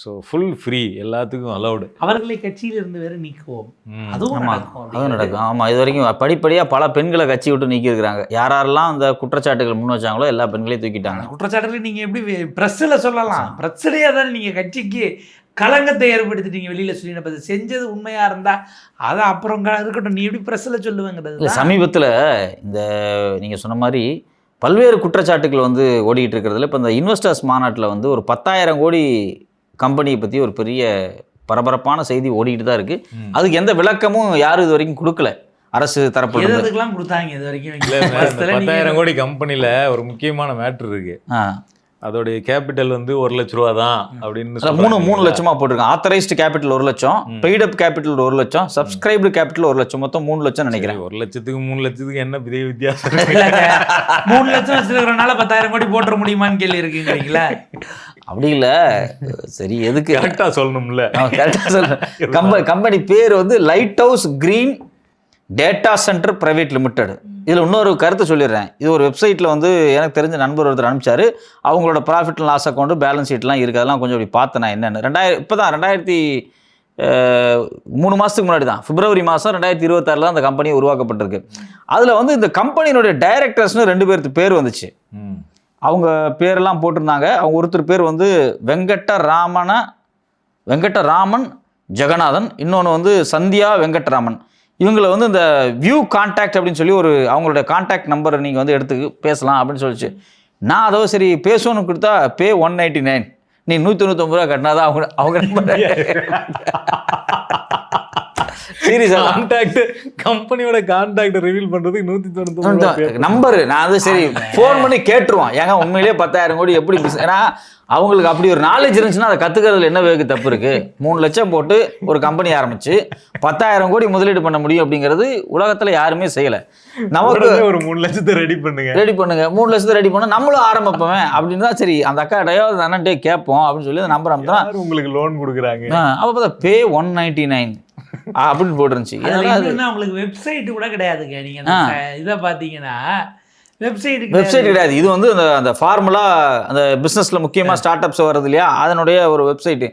C: ஸோ ஃபுல் ஃப்ரீ, எல்லாத்துக்கும் அலௌடு.
A: அவர்களை கட்சியில் இருந்து வேற நீக்குவோம், அதுவும்
B: நடக்கும். ஆமாம், இது வரைக்கும் படிப்படியாக பல பெண்களை கட்சி விட்டு நீக்கியிருக்கிறாங்க. யாரெல்லாம் அந்த குற்றச்சாட்டுகள் முன் வச்சாங்களோ எல்லா பெண்களையும் தூக்கிட்டாங்க.
A: குற்றச்சாட்டுகள் நீங்கள் எப்படி ப்ரெஸ்ஸில் சொல்லலாம்? ப்ரெஸ்ஸிலேயே தானே நீங்கள் கட்சிக்கு களங்கத்தை ஏற்படுத்திட்டீங்க. வெளியில் சொல்லி செஞ்சது உண்மையாக இருந்தால் அதை அப்புறம் இருக்கட்டும், நீ எப்படி ப்ரெஸ்ஸில் சொல்லுவேங்கிறது.
B: இல்லை, சமீபத்தில் இந்த நீங்கள் சொன்ன மாதிரி பல்வேறு குற்றச்சாட்டுகள் வந்து ஓடிக்கிட்டு இருக்கிறதுல இப்போ இந்த இன்வெஸ்டர்ஸ் மாநாட்டில் வந்து ஒரு 10,000 கோடி கம்பெனியை பற்றி ஒரு பெரிய பரபரப்பான செய்தி ஓடிக்கிட்டு தான் இருக்குது. அதுக்கு எந்த விளக்கமும் யாரும் இது வரைக்கும் கொடுக்கல. அரசு தரப்பு
A: எதுக்கெல்லாம் கொடுத்தாங்க இது வரைக்கும்?
C: 10,000 கோடி கம்பெனியில் ஒரு முக்கியமான மேட்ரு இருக்குது. அதோடைய கேபிட்டல் வந்து 1 லட்ச ரூபா தான் அப்படின்னு
B: 3 லட்சமா போட்டிருக்காங்க. ஆத்தரைஸ்டு கேபிட்டல் 1 லட்சம், பெய்ட் அப் கேபிட்டல் 1 லட்சம், சப்ஸ்கிரைப்டு கேபிட்டல் 1 லட்சம், மொத்தம் 3 லட்சம் நினைக்கிறேன்.
C: 1 லட்சத்துக்கு 3 லட்சத்துக்கு என்ன பெரிய வித்தியாசம்?
A: 3 லட்சம் வச்சிருக்கிறனால 10,000 கோடி போட்டுற முடியுமான்னு கேள்வி இருக்குங்களா?
B: அப்படி இல்லை, சரி எதுக்கு
C: கரெக்டாக சொல்லணும்ல.
B: கரெக்டாக சொல்ல. கம்பெனி பேர் வந்து light house green data centre private limited. இதில் இன்னொரு கருத்தை சொல்லிடுறேன். இது ஒரு வெப்சைட்டில் வந்து எனக்கு தெரிஞ்ச நண்பர் ஒருத்தர் அனுப்பிச்சாரு. அவங்களோட profit and loss account, balance ஷீட்லாம் இருக்குது. அதெல்லாம் கொஞ்சம் அப்படி பார்த்தேன் நான் என்னென்னு. இப்போ தான் 3 மாதத்துக்கு முன்னாடி தான், பிப்ரவரி மாதம் 2026 தான் அந்த கம்பெனி உருவாக்கப்பட்டிருக்கு. அதில் வந்து இந்த கம்பெனியினுடைய டைரக்டர்ஸ்னு 2 பேருக்கு பேர் வந்துச்சு. அவங்க பேரெல்லாம் போட்டிருந்தாங்க. அவங்க ஒருத்தர் பேர் வந்து வெங்கட்டராமன் ஜெகநாதன், இன்னொன்று வந்து சந்தியா வெங்கட்ராமன். இவங்களை வந்து இந்த வியூ கான்டாக்ட் அப்படின்னு சொல்லி ஒரு அவங்களோட கான்டாக்ட் நம்பரை நீங்கள் வந்து எடுத்து பேசலாம் அப்படின்னு சொல்லிச்சு. நான் அதோ சரி பேசணும்னு கொடுத்தா பே 199, நீ 199 ரூபா கட்டினாதான் அவங்க நம்பர்.
C: சீரியஸா கான்டாக்ட், கம்பெனியோட கான்டாக்ட் ரிவீல் பண்றதுக்கு 199
B: நம்பர். நான் அது சரி ஃபோன் பண்ணி கேட்டுருவான், ஏங்க உண்மையிலேயே 10,000 கோடி எப்படி பிசினஸ். ஏன்னா அவங்களுக்கு அப்படி ஒரு நாலேஜ் இருந்துச்சுன்னா அதை கற்றுக்கிறதுல என்ன வேகு தப்பு இருக்குது? 3 லட்சம் போட்டு ஒரு கம்பெனி ஆரம்பிச்சு 10,000 கோடி முதலீடு பண்ண முடியும் அப்படிங்கிறது உலகத்தில் யாருமே செய்யலை. நமக்கு
C: ஒரு 3 லட்சத்தை ரெடி பண்ணுங்க
B: 3 லட்சத்தை ரெடி பண்ண நம்மளும் ஆரம்பிப்போமே அப்படின்னு தான். சரி அந்த அக்காட்டையோ அந்த அண்ணன்ட்டே கேட்போம் அப்படின்னு சொல்லி அந்த நம்பர் அனுப்பினா
C: உங்களுக்கு லோன் கொடுக்குறாங்க.
B: அப்போ பார்த்தா பே 199 அப்படின்னு போட்டுருந்துச்சு.
A: உங்களுக்கு வெப்சைட் கூட கிடையாதுங்க. நீங்கள் இதை பார்த்தீங்கன்னா வெப்சைட்
B: கிடையாது. இது வந்து அந்த ஃபார்முலா, அந்த பிசினஸ்ல முக்கியமா ஸ்டார்ட் அப்ஸ் வருது இல்லையா, அதனுடைய ஒரு வெப்சைட்.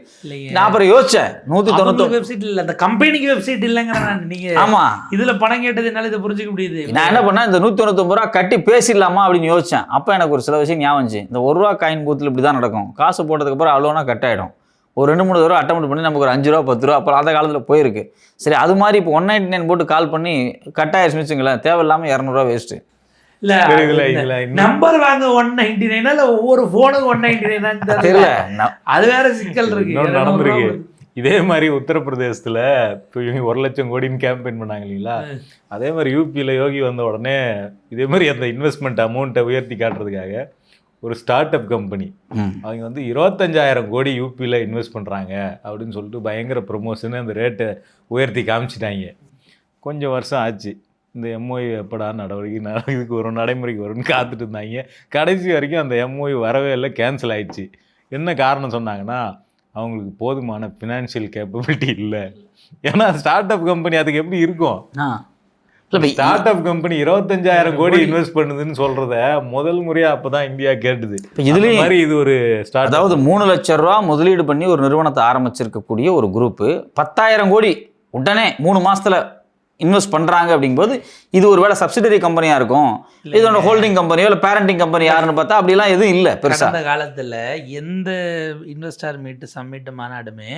B: நான் அப்புறம் யோசிச்சேன் 199
A: வெப்சைட் இல்ல, அந்த கம்பெனிக்கு வெப்சைட் இல்லைங்கிறேன். நீங்க
B: ஆமா
A: இதுல பணம் கேட்டதுனால இதை புரிஞ்சுக்க முடியுது.
B: நான் என்ன பண்ணேன், இந்த 199 ரூபா கட்டி பேசிடலாமா அப்படின்னு யோசிச்சேன். அப்ப எனக்கு ஒரு சில விஷயம் ஞாபகம் வந்துச்சு. இந்த 1 ரூபா காயின் பூத்தில் இப்படி தான் நடக்கும். காசு போட்டதுக்கு அப்புறம் அவ்வளோனா கட் ஆயிடும். ஒரு 2-3 தடவை அட்டெம்ப்ட் பண்ணி நமக்கு ஒரு 5 ரூபா 10 ரூபா அப்புறம் அந்த காலத்தில் போயிருக்கு. சரி அது மாதிரி இப்போ 199 போட்டு கால் பண்ணி கட் ஆயிடுச்சு வச்சுங்களேன், தேவையில்லாமல் 200 ரூபா வேஸ்ட்டு.
A: நம்பர் வாங்க 199 இல்ல ஒவ்வொரு போனுக்கு 199 தெரியல. அது வேற சிக்கல் இருக்கு.
C: இதே மாதிரி உத்தரப்பிரதேசத்துல 1 லட்சம் கோடின்னு கேம்பெயின் பண்ணாங்க இல்லைங்களா, அதே மாதிரி யூபியில் யோகி வந்த உடனே இதே மாதிரி அந்த இன்வெஸ்ட்மெண்ட் அமௌண்ட்டை உயர்த்தி காட்டுறதுக்காக ஒரு ஸ்டார்ட் அப் கம்பெனி அவங்க வந்து 25,000 கோடி யூபியில் இன்வெஸ்ட் பண்ணுறாங்க அப்படின்னு சொல்லிட்டு பயங்கர ப்ரொமோஷனு அந்த ரேட்டை உயர்த்தி காமிச்சிட்டாங்க. கொஞ்சம் வருஷம் ஆச்சு. இந்த எம்ஓஐ எப்படா இதுக்கு ஒரு நடைமுறைக்கு வரும்னு காத்துட்டு இருந்தாங்க. கடைசி வரைக்கும் அந்த எம்ஓஐ வரவே இல்லை, கேன்சல் ஆயிடுச்சு. என்ன காரணம் சொன்னாங்கன்னா, அவங்களுக்கு போதுமான ஃபினான்ஷியல் கேப்பபிலிட்டி இல்லை. ஏன்னா ஸ்டார்ட் அப் கம்பெனி அதுக்கு எப்படி இருக்கும்? ஸ்டார்ட் அப் கம்பெனி 25,000 கோடி இன்வெஸ்ட் பண்ணுதுன்னு சொல்றத முதல் முறையா அப்பதான் இந்தியா கேட்டுது. இதுலயும் மாதிரி இது ஒரு ஸ்டார்ட்,
B: அதாவது 3 லட்சம் ரூபா முதலீடு பண்ணி ஒரு நிறுவனத்தை ஆரம்பிச்சிருக்கக்கூடிய ஒரு குரூப் 10,000 கோடி உடனே 3 மாசத்துல இன்வெஸ்ட் பண்ணுறாங்க அப்படிங்கும்போது இது ஒரு வேளை சப்சிடரி கம்பெனியாக இருக்கும், இதோட ஹோல்டிங் கம்பெனியோ இல்லை பேரண்டிங் கம்பெனி யாருன்னு பார்த்தா அப்படிலாம் எதுவும் இல்லை. பெருசாக
A: அந்த காலத்தில் எந்த இன்வெஸ்டர் மீட்டு சம்மிட் மாநாடுமே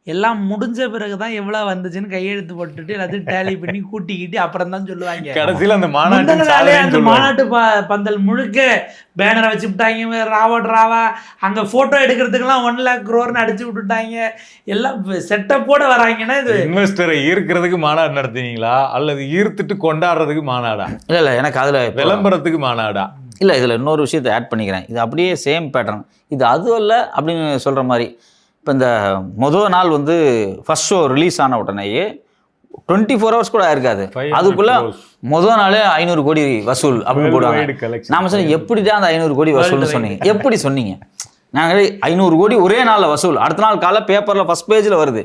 A: எல்லாம் முடிஞ்ச பிறகு தான் எவ்வளோ வந்துச்சுன்னு கையெழுத்து போட்டுட்டு எல்லாத்தையும் டேலி பண்ணி கூட்டிக்கிட்டு அப்புறம் தான் சொல்லுவாங்க.
C: கடைசியில் அந்த
A: மாநாட்டு பந்தல் முழுக்க பேனரை வச்சு விட்டாங்க, ராவா அங்கே ஃபோட்டோ எடுக்கிறதுக்கெல்லாம் 1 lakh crore அடிச்சு விட்டுட்டாங்க. எல்லாம் செட்டப்போட வராங்கன்னா இது
C: இன்வெஸ்டரை ஈர்க்கிறதுக்கு மாநாடு நடத்தினீங்களா அல்லது ஈர்த்துட்டு கொண்டாடுறதுக்கு மாநாடா?
B: இல்லை எனக்கு அதில்
C: விளம்பரத்துக்கு மாநாடா?
B: இல்லை, இதில் இன்னொரு விஷயத்தை ஆட் பண்ணிக்கிறேன். இது அப்படியே சேம் பேட்டர்ன், இது அது அல்ல அப்படின்னு சொல்கிற மாதிரி. இப்போ இந்த முதல் நாள் வந்து ஃபஸ்ட் ஷோ ரிலீஸ் ஆன உடனேயே 24 hours கூட ஆயிருக்காது.
C: 500
B: அதுக்குள்ள
C: crores.
B: முதல் நாளே 500 கோடி வசூல் அப்படின்னு போடுவாங்க.
C: Worldwide collection.
B: நாம சொன்னோம் எப்படிதான் அந்த 500 கோடி வசூல்னு சொன்னீங்க, எப்படி சொன்னீங்க? நாங்கள் 500 கோடி ஒரே நாளில் வசூல், அடுத்த நாள் காலை பேப்பரில் ஃபர்ஸ்ட் பேஜில் வருது.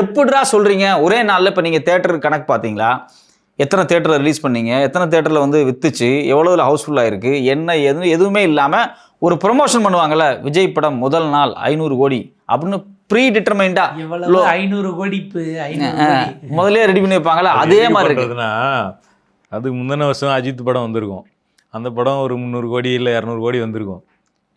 B: எப்படிடா சொல்கிறீங்க ஒரே நாளில்? இப்போ நீங்கள் தேட்டருக்கு கணக்கு பார்த்தீங்களா? எத்தனை தேட்டரில் ரிலீஸ் பண்ணீங்க, எத்தனை தேட்டரில் வந்து வித்துச்சு, எவ்வளோ ஹவுஸ்ஃபுல்லாக இருக்குது, என்ன எதுவுமே இல்லாமல் ஒரு ப்ரொமோஷன் பண்ணுவாங்கல்ல, விஜய் படம் முதல் நாள் 500 கோடி அப்படின்னு ப்ரீ டிட்டர்மைண்டா
A: 500 கோடி
B: முதல்ல ரெடி பண்ணி வைப்பாங்களா, அதே மாதிரி இருக்குதுன்னா.
C: அது முந்தின வருஷம் அஜித் படம் வந்திருக்கும், அந்த படம் ஒரு 300 கோடி இல்லை 200 கோடி வந்திருக்கும்.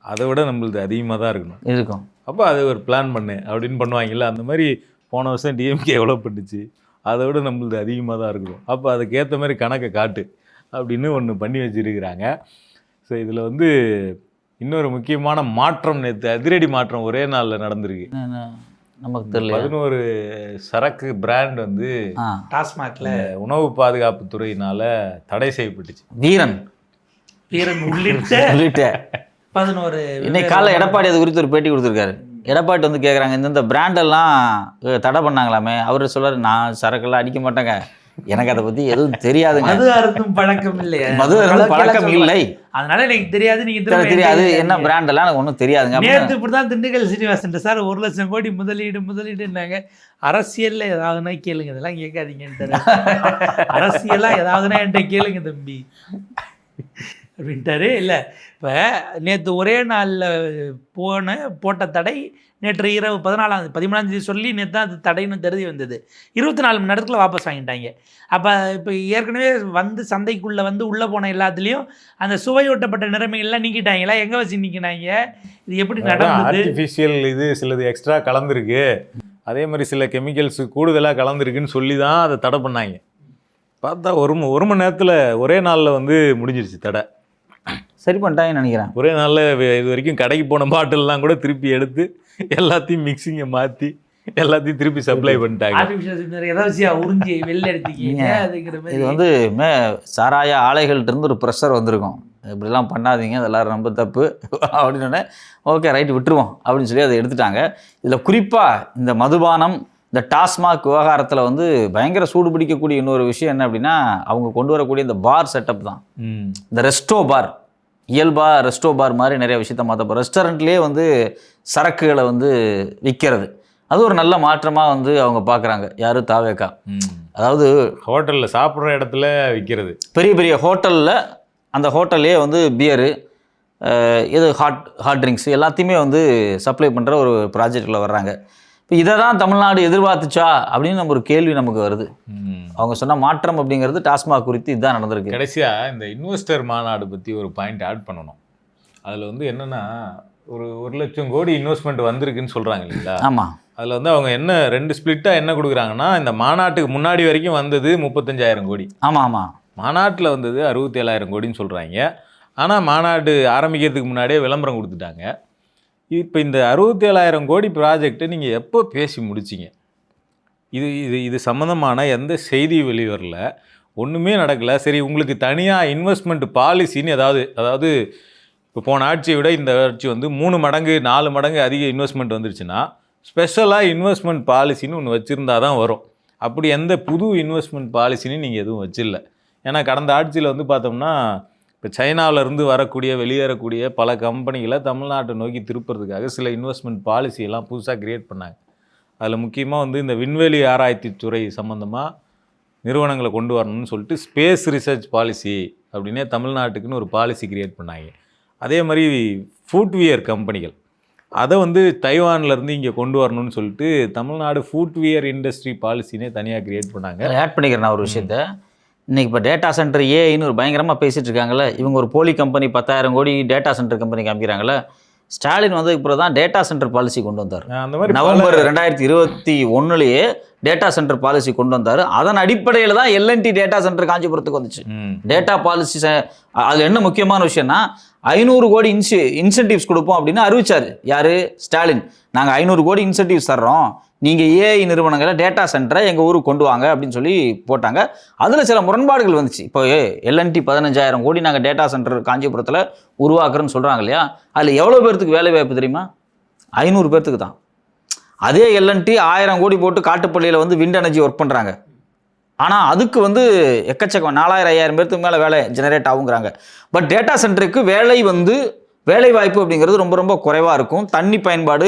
C: அதை விட நம்மளுது அதிகமாக தான் இருக்கும். அப்போ அது ஒரு பிளான் பண்ணு அப்படின்னு பண்ணுவாங்கல்ல, அந்த மாதிரி போன வருஷம் டிஎம்கே எவ்வளோ பண்ணுச்சு, அதை விட நம்மளுது அதிகமாக தான் இருக்கும். அப்போ அதுக்கேற்ற மாதிரி கணக்கை காட்டு அப்படின்னு ஒன்று பண்ணி வச்சுருக்கிறாங்க. ஸோ இதில் வந்து இன்னொரு முக்கியமான மாற்றம், நேற்று அதிரடி மாற்றம் ஒரே நாளில் நடந்திருக்கு.
B: நமக்கு தெரியல.
C: 11 சரக்கு பிராண்ட் வந்து
A: டாஸ்மாக்ல
C: உணவு பாதுகாப்பு துறையினால தடை செய்யப்பட்டுச்சு.
B: வீரன்
A: உள்ளிட்ட 11.
B: இன்னைக்கு காலைல எடப்பாடி அது குறித்து ஒரு பேட்டி கொடுத்துருக்காரு. எடப்பாடி வந்து கேட்குறாங்க, இந்த பிராண்டெல்லாம் தடை பண்ணாங்களாமே. அவர் சொல்றாரு, நான் சரக்கெல்லாம் அடிக்க மாட்டேங்க, எனக்கு அதை பற்றி எதுவும் தெரியாதுங்க,
A: மது அருந்தும் பழக்கம் இல்லை,
B: மது அருந்தும் பழக்கம் இல்லை,
A: அதனால எனக்கு தெரியாது, நீங்க
B: தெரியாது என்ன பிராண்டெல்லாம் எனக்கு ஒன்றும் தெரியாதுங்க.
A: நேற்று இப்படிதான் திண்டுக்கல் சீனிவாசன் சார் 1 லட்சம் கோடி முதலீடுன்னாங்க. அரசியல்ல ஏதாவதுனா கேளுங்க, இதெல்லாம் கேட்காதீங்கன்னு. அரசியலா ஏதாவதுனா என்கிட்ட கேளுங்க தம்பி அப்படின்ட்டாரு. இல்லை இப்போ நேற்று ஒரே நாளில் போட்ட தடை நேற்று இரவு 13ஆம் தேதி சொல்லி நேற்று தான் அது தடைன்னு தெரிஞ்சு வந்தது. 24 மணி நேரத்துக்குள்ள வாபஸ் வாங்கிட்டாங்க. அப்போ இப்போ ஏற்கனவே வந்து சந்தைக்குள்ளே வந்து உள்ளே போன எல்லாத்துலேயும் அந்த சுவையூட்டப்பட்ட நிலைமைகள்லாம் நீக்கிட்டாங்களா? எங்கே வச்சு நீக்கினாங்க? இது எப்படி நடந்தது?
C: ஆர்டிஃபிஷியல் இது சிலது எக்ஸ்ட்ரா கலந்துருக்கு, அதே மாதிரி சில கெமிக்கல்ஸ் கூடுதலாக கலந்துருக்குன்னு சொல்லி தான் அதை தடை பண்ணாங்க. பார்த்தா ஒரு மணி நேரத்தில் ஒரே நாளில் வந்து முடிஞ்சிருச்சு தடை.
B: சரி பண்ணிட்டாங்கன்னு நினைக்கிறேன்.
C: ஒரே நாளில் இது வரைக்கும் கடைக்கு போன பாட்டில்லாம் கூட திருப்பி எடுத்து எல்லாத்தையும் மிக்சிங்கை மாற்றி எல்லாத்தையும் திருப்பி சப்ளை பண்ணிட்டாங்க.
B: இது வந்து சாராய ஆலைகள்ட்ட இருந்து ஒரு ப்ரெஷர் வந்திருக்கும், இப்படிலாம் பண்ணாதீங்க, அதெல்லாம் ரொம்ப தப்பு அப்படின்னு. ஓகே ரைட்டு விட்டுருவோம் அப்படின்னு சொல்லி அதை எடுத்துட்டாங்க. இதில் குறிப்பாக இந்த மதுபானம், இந்த டாஸ்மாக் விவகாரத்தில் வந்து பயங்கர சூடு பிடிக்கக்கூடிய இன்னொரு விஷயம் என்ன அப்படின்னா, அவங்க கொண்டு வரக்கூடிய இந்த பார் செட்டப் தான். இந்த ரெஸ்டோ பார், இயல்பாக ரெஸ்டோ பார் மாதிரி நிறைய விஷயத்த மாற்றப்போ ரெஸ்டாரண்ட்லேயே வந்து சரக்குகளை வந்து விற்கிறது, அது ஒரு நல்ல மாற்றமாக வந்து அவங்க பார்க்குறாங்க. யார்? தாவேக்கா. அதாவது
C: ஹோட்டலில் சாப்பிட்ற இடத்துல விற்கிறது,
B: பெரிய பெரிய ஹோட்டலில், அந்த ஹோட்டல்லே வந்து பியரு, இது ஹாட் ட்ரிங்க்ஸ் எல்லாத்தையுமே வந்து சப்ளை பண்ணுற ஒரு ப்ராஜெக்டில் வர்றாங்க. இப்போ இதை தான் தமிழ்நாடு எதிர்பார்த்துச்சா அப்படின்னு நம்ம ஒரு கேள்வி நமக்கு வருது. அவங்க சொன்ன மாற்றம் அப்படிங்கிறது டாஸ்மாக் குறித்து இதுதான் நடந்திருக்கு.
C: கடைசியாக இந்த இன்வெஸ்டர் மாநாடு பற்றி ஒரு பாயிண்ட் ஆட் பண்ணணும். அதில் வந்து என்னென்னா, ஒரு 1 லட்சம் கோடி இன்வெஸ்ட்மெண்ட் வந்திருக்குன்னு சொல்கிறாங்க இல்லைங்களா?
B: ஆமாம்.
C: அதில் வந்து அவங்க என்ன 2 ஸ்பிளிட்டாக என்ன கொடுக்குறாங்கன்னா, இந்த மாநாட்டுக்கு முன்னாடி வரைக்கும் வந்தது 35,000 கோடி.
B: ஆமாம் ஆமாம்.
C: மாநாட்டில் வந்தது 67,000 கோடின்னு சொல்கிறாங்க. ஆனால் மாநாடு ஆரம்பிக்கிறதுக்கு முன்னாடியே விளம்பரம் கொடுத்துட்டாங்க. இப்போ இந்த 67,000 கோடி ப்ராஜெக்டை நீங்கள் எப்போ பேசி முடிச்சிங்க? இது சம்மந்தமான எந்த செய்தி வெளிவரல, ஒன்றுமே நடக்கலை. சரி, உங்களுக்கு தனியாக இன்வெஸ்ட்மெண்ட் பாலிசின்னு அதாவது இப்போ போன ஆட்சியை விட இந்த ஆட்சி வந்து 3 மடங்கு 4 மடங்கு அதிக இன்வெஸ்ட்மெண்ட் வந்துருச்சுன்னா ஸ்பெஷலாக இன்வெஸ்ட்மெண்ட் பாலிசின்னு ஒன்று வச்சுருந்தா தான் வரும். அப்படி எந்த புது இன்வெஸ்ட்மெண்ட் பாலிசின்னு நீங்கள் எதுவும் வச்சில்ல. ஏன்னா கடந்த ஆட்சியில் வந்து பார்த்தோம்னா, இப்போ சைனாவிலேருந்து வரக்கூடிய வெளியேறக்கூடிய பல கம்பெனிகளை தமிழ்நாட்டை நோக்கி திருப்புறதுக்காக சில இன்வெஸ்ட்மெண்ட் பாலிசியெல்லாம் புதுசாக க்ரியேட் பண்ணாங்க. அதில் முக்கியமாக வந்து இந்த விண்வெளி ஆராய்ச்சி துறை சம்மந்தமாக நிறுவனங்களை கொண்டு வரணும்னு சொல்லிட்டு ஸ்பேஸ் ரிசர்ச் பாலிசி அப்படின்னே தமிழ்நாட்டுக்குன்னு ஒரு பாலிசி க்ரியேட் பண்ணாங்க. அதே மாதிரி ஃபுட்வியர் கம்பெனிகள், அதை வந்து தைவான்லேருந்து இங்கே கொண்டு வரணும்னு சொல்லிட்டு தமிழ்நாடு ஃபுட்வியர் இண்டஸ்ட்ரி பாலிசினே தனியாக க்ரியேட் பண்ணாங்க.
B: ஆட் பண்ணிக்கிறேன் நான் ஒரு விஷயத்த. இன்றைக்கி இப்போ டேட்டா சென்டர் ஏஐன்னு ஒரு பயங்கரமாக பேசிகிட்டு இருக்காங்களே, இவங்க ஒரு போலி கம்பெனி 10,000 கோடி டேட்டா சென்டர் கம்பெனி காமிக்கிறாங்களே. ஸ்டாலின் வந்ததுக்கு பிறகு தான் டேட்டா சென்டர் பாலிசி கொண்டு வந்தார்.
C: அந்த மாதிரி
B: நவம்பர் 2021 டேட்டா சென்டர் பாலிசி கொண்டு வந்தார். அதன் அடிப்படையில் தான் எல்என்டி டேட்டா சென்டர் காஞ்சிபுரத்துக்கு வந்துச்சு. டேட்டா பாலிசி அதில் என்ன முக்கியமான விஷயம்னா, 500 கோடி இன்சென்டிவ்ஸ் கொடுப்போம் அப்படின்னு அறிவிச்சார். யார்? ஸ்டாலின். நாங்கள் 500 கோடி இன்சென்டிவ்ஸ் தர்றோம், நீங்கள் ஏஐ நிறுவனங்களை டேட்டா சென்டரை எங்கள் ஊருக்கு கொண்டு வாங்க அப்படின்னு சொல்லி போட்டாங்க. அதில் சில முரண்பாடுகள் வந்துச்சு. இப்போ எல்என்டி 15,000 கோடி நாங்கள் டேட்டா சென்டர் காஞ்சிபுரத்தில் உருவாக்குறோன்னு சொல்கிறாங்க இல்லையா? அதில் எவ்வளோ பேர்த்துக்கு வேலை வாய்ப்பு தெரியுமா? 500 பேர்த்துக்கு தான். அதே எல்என்டி 1000 கோடி போட்டு காட்டுப்பள்ளியில் வந்து விண்ட் எனர்ஜி ஒர்க் பண்ணுறாங்க. ஆனால் அதுக்கு வந்து எக்கச்சக்கம் 4000-5000 பேருக்கு மேலே வேலை ஜெனரேட் ஆகுங்கிறாங்க. பட் டேட்டா சென்டருக்கு வேலை வாய்ப்பு அப்படிங்கிறது ரொம்ப ரொம்ப குறைவாக இருக்கும். தண்ணி பயன்பாடு,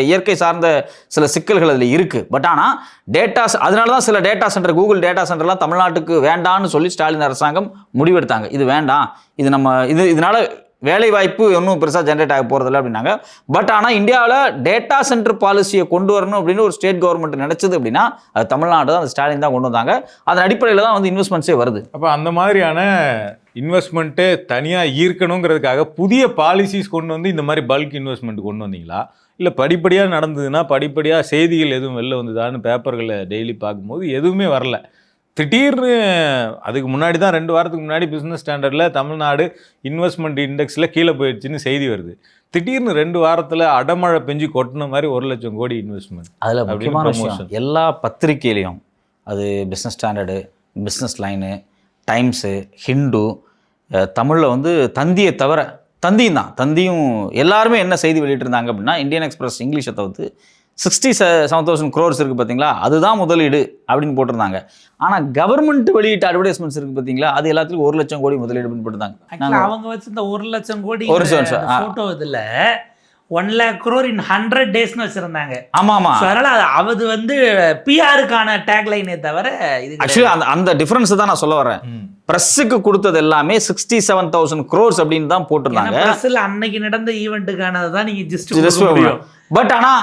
B: இயற்கை சார்ந்த சில சிக்கல்கள் அதில் இருக்குது. பட் ஆனால் அதனால தான் சில டேட்டா சென்டர், கூகுள் டேட்டா சென்டர்லாம் தமிழ்நாட்டுக்கு வேண்டான்னு சொல்லி ஸ்டாலின் அரசாங்கம் முடிவெடுத்தாங்க. இது வேண்டாம், இதனால வேலை வாய்ப்பு ஒன்றும் பெருசாக ஜென்ரேட் ஆக போகிறதில்ல அப்படின்னாங்க. பட் ஆனால் இந்தியாவில் டேட்டா சென்டர் பாலிசியை கொண்டு வரணும் அப்படின்னு ஒரு ஸ்டேட் கவர்மெண்ட் நினைச்சது அப்படின்னா அது தமிழ்நாடு தான், அந்த ஸ்டாலின் தான் கொண்டு வந்தாங்க. அதன் அடிப்படையில் தான் வந்து இன்வெஸ்ட்மெண்ட்ஸே வருது.
C: அப்போ அந்த மாதிரியான இன்வெஸ்ட்மெண்ட்டு தனியாக ஈர்க்கணுங்கிறதுக்காக புதிய பாலிசிஸ் கொண்டு வந்து இந்த மாதிரி பல்க் இன்வெஸ்ட்மெண்ட் கொண்டு வந்தீங்களா? இல்லை படிப்படியாக நடந்ததுன்னா படிப்படியாக செய்திகள் எதுவும் வெளில வந்ததான்னு பேப்பர்களை டெய்லி பார்க்கும்போது எதுவுமே வரல. திடீர்னு அதுக்கு முன்னாடி தான் 2 வாரத்துக்கு முன்னாடி பிஸ்னஸ் ஸ்டாண்டர்டில் தமிழ்நாடு இன்வெஸ்ட்மெண்ட் இண்டெக்ஸில் கீழே போயிடுச்சுன்னு செய்தி வருது. திடீர்னு 2 வாரத்தில் அடமழை பெஞ்சு கொட்டின மாதிரி 1 லட்சம் கோடி இன்வெஸ்ட்மெண்ட்.
B: அதில் முக்கியமான விஷயம், எல்லா பத்திரிகையிலையும் அது business standard, business line, times, Hindu, தமிழில் வந்து தந்தியை தவிர தந்தியும் எல்லாருமே என்ன செய்தி வெளியிட்டிருந்தாங்க அப்படின்னா, இந்தியன் எக்ஸ்பிரஸ் இங்கிலீஷை தவிர்த்து 67,000 crores இருக்குது பார்த்தீங்களா, அதுதான் முதலீடு அப்படின்னு போட்டிருந்தாங்க. ஆனால் கவர்மெண்ட் வெளியிட்ட அட்வர்டைஸ்மெண்ட்ஸ் இருக்குது பார்த்தீங்களா, அது எல்லாத்துக்கும் 1 லட்சம் கோடி முதலீடு அப்படின்னு போட்டிருந்தாங்க.
A: அவங்க வச்சு இந்த 1 லட்சம் கோடி ஃபோட்டோ இதில் 1 lakh crore in 100 daysன்னு வச்சிருந்தாங்க.
B: ஆமாம்.
A: அதனால அது வந்து பிஆருக்கான டேக்லைனே தவிர இது
B: ஆக்சுவலி அந்த டிஃபரன்ஸ் தான் நான் சொல்ல வரேன். பிரஸ்ஸுக்கு கொடுத்தது எல்லாமே 67,000 crores அப்படின்னு தான் போட்டிருந்தாங்க.
A: பிரஸ்ல அன்னைக்கு நடந்த ஈவெண்ட்டுக்கானது தான் நீங்க ஜஸ்ட்.
B: பட் ஆனா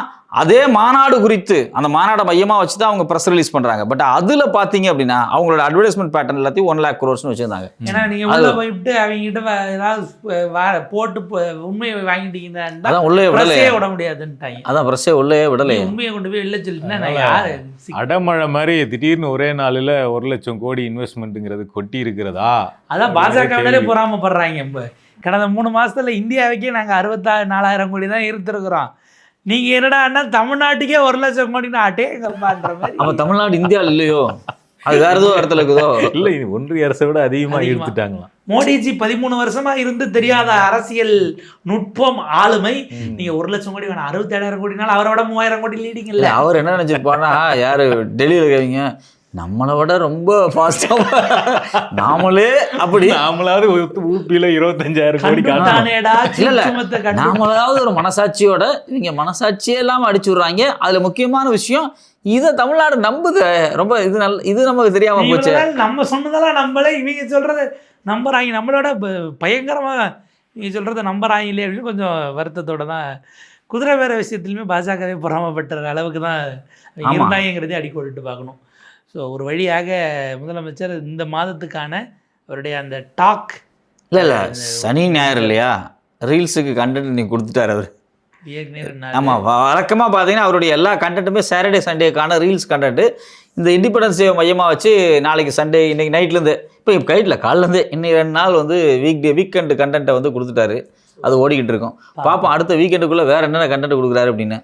B: அதே மாநாடு குறித்து, அந்த மாநாடை மையமா வச்சு தான் அவங்க பிரஸ் ரிலீஸ் பண்றாங்க. பட் அதுல பாத்தீங்க அப்படின்னா அவங்களோட அட்வர்டைஸ்மெண்ட் பேட்டர்ன் எல்லாத்தையும் 1 lakh crores வச்சிருந்தாங்க.
A: ஏன்னா நீங்க உள்ள போயிட்டு அவங்க கிட்ட ஏதாவது போட்டு உண்மையை வாங்கிட்டீங்கன்னா அதான் உள்ளே விட முடியாதுன்ட்டாங்க.
B: அதான் பிரஸ்ஸே உள்ளே விடலை.
A: உண்மையை கொண்டு போய் வெளில சொல்லிட்டுனா யாரு
C: அடமழை மாதிரி திடீர்னு ஒரே நாளில் 1 லட்சம் கோடி இன்வெஸ்ட்மெண்ட்டுங்கிறது கொட்டி இருக்கிறதா?
A: அதான் பாஜகவினரே பொறாமப்படுறாங்க. கடந்த 3 மாசத்துல இந்தியாவுக்கே நாங்கள் 64,000 கோடி தான் இருந்திருக்கிறோம். நீங்க என்னடா தமிழ்நாட்டுக்கே 1 லட்சம் கோடி அட்டேங்கப்பான்ற மாதிரி.
B: அப்ப தமிழ்நாடு இந்தியாவில் இல்லையோ, அது வேற ஏதோ இடத்துல இருக்குதோ?
C: இல்லை, ஒன்றிய அரசை விட அதிகமாக எடுத்துட்டாங்களாம்.
A: மோடிஜி 13 வருஷமா இருந்து தெரியாத அரசியல் நுட்பம், ஆளுமை. நீங்க 1 லட்சம் கோடி வேணாம், 67,000 கோடினால அவரோட 3,000 கோடி லீடிங் இல்லை.
B: அவர் என்ன நினைச்சிருப்பாருன்னா, யாரு டெல்லியில் இருக்கவங்க நம்மளை விட ரொம்ப ஃபாஸ்டா நாமளே அப்படி
C: நாமளாவது ஊப்பியில 25,000 கோடி
B: நாமளாவது ஒரு மனசாட்சியோட, இவங்க மனசாட்சியே இல்லாம அடிச்சு விடுறாங்க. அதுல முக்கியமான விஷயம், இதை தமிழ்நாடு நம்புது. ரொம்ப இது நமக்கு தெரியாம போச்சு.
A: நம்ம சொன்னதெல்லாம் நம்மளே இவங்க சொல்றது நம்புறாங்க. நம்மளோட பயங்கரமா நீங்க சொல்றத நம்புறாங்களே அப்படின்னு கொஞ்சம் வருத்தத்தோட தான். குதிரை வேற விஷயத்துலையுமே பாஜகவே பொறாமப்பட்ட அளவுக்கு தான் இருந்தாங்கிறதே அடிக்கோடிட்டு பார்க்கணும். ஸோ ஒரு வழியாக முதலமைச்சர் இந்த மாதத்துக்கான அவருடைய அந்த டாக்
B: இல்லை சனி ஞாயிறு இல்லையா, ரீல்ஸுக்கு கண்டென்ட் நீங்கள் கொடுத்துட்டார் அவர். ஆமாம், வழக்கமாக பார்த்தீங்கன்னா அவருடைய எல்லா கண்டென்ட்டுமே சாட்டர்டே சண்டேக்கான ரீல்ஸ் கண்டென்ட்டு. இந்த இண்டிபெண்டன்ஸ் டே மையமாக வச்சு நாளைக்கு சண்டே, இன்றைக்கி நைட்லேருந்து, இப்போ கைட்டில் காலிலேருந்து இன்னைக்கு 2 நாள் வந்து வீக்கெண்டு கண்டென்ட்டை வந்து கொடுத்துட்டாரு. அது ஓடிக்கிட்டு இருக்கோம். பார்ப்போம் அடுத்த வீக்கெண்டுக்குள்ளே வேறு என்னென்ன கண்டென்ட் கொடுக்குறாரு அப்படின்னு.